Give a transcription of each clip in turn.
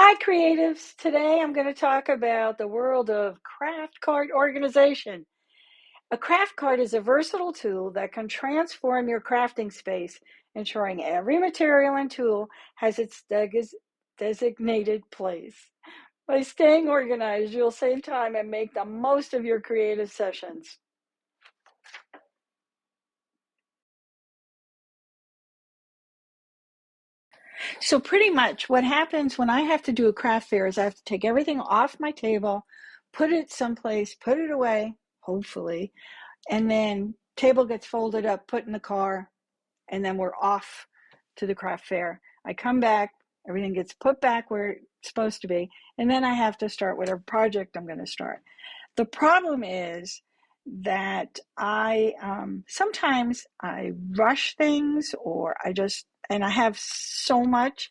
Hi, creatives. Today I'm going to talk about the world of craft card organization. A craft card is a versatile tool that can transform your crafting space, ensuring every material and tool has its designated place. By staying organized, you'll save time and make the most of your creative sessions. So pretty much what happens when I have to do a craft fair is I have to take everything off my table, put it someplace, put it away, hopefully, and then table gets folded up, put in the car, and then we're off to the craft fair. I come back, everything gets put back where it's supposed to be, and then I have to start whatever project I'm going to start. The problem is that I sometimes I rush things, or and I have so much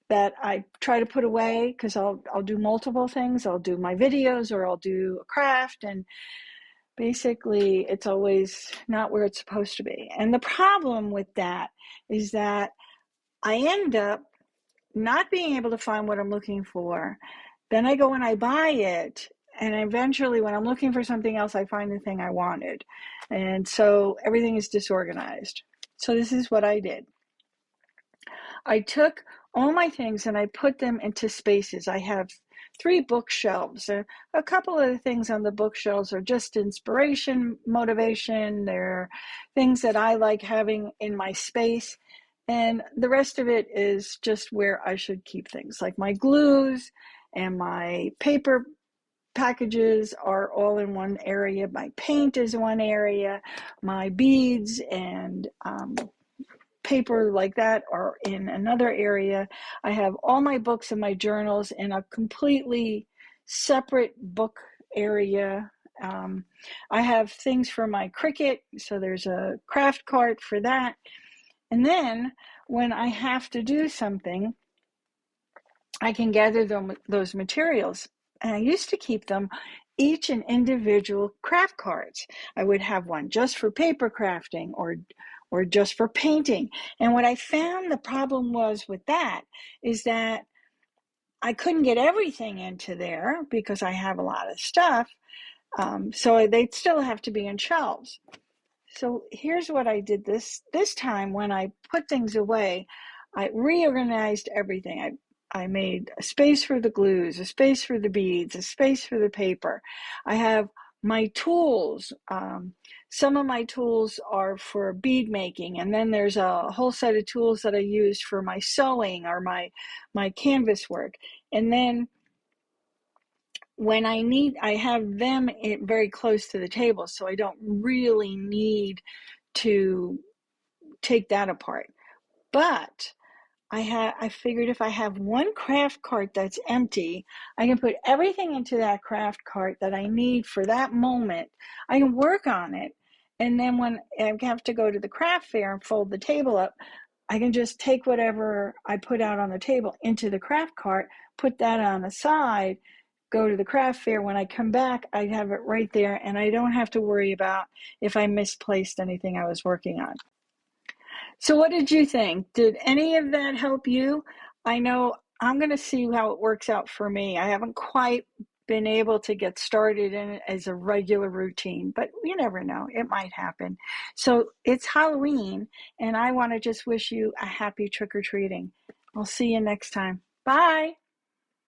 that I try to put away because I'll do multiple things. I'll do my videos, or I'll do a craft, and basically it's always not where it's supposed to be. And the problem with that is that I end up not being able to find what I'm looking for. Then I go and I buy it, and eventually when I'm looking for something else, I find the thing I wanted. And so everything is disorganized. So this is what I did. I took all my things and I put them into spaces. I have 3 bookshelves. A couple of the things on the bookshelves are just inspiration, motivation. They're things that I like having in my space. And the rest of it is just where I should keep things, like my glues and my paper packages are all in one area. My paint is one area. My beads and paper like that are in another area. I have all my books and my journals in a completely separate book area. I have things for my Cricut, so there's a craft cart for that. And then when I have to do something, I can gather those materials. And I used to keep them each in individual craft cards. I would have one just for paper crafting, or just for painting. And what I found the problem was with that is that I couldn't get everything into there because I have a lot of stuff. So they'd still have to be in shelves. So here's what I did this time. When I put things away, I reorganized everything. I made a space for the glues, a space for the beads, a space for the paper. I have my tools. Some of my tools are for bead making, and then there's a whole set of tools that I use for my sewing or my canvas work. And then when I have them very close to the table, so I don't really need to take that apart. But I figured if I have one craft cart that's empty, I can put everything into that craft cart that I need for that moment. I can work on it. And then when I have to go to the craft fair and fold the table up, I can just take whatever I put out on the table into the craft cart, put that on the side, go to the craft fair. When I come back, I have it right there, and I don't have to worry about if I misplaced anything I was working on. So what did you think? Did any of that help you? I know I'm going to see how it works out for me. I haven't quite been able to get started in it as a regular routine, but you never know. It might happen. So it's Halloween, and I want to just wish you a happy trick-or-treating. I'll see you next time. Bye.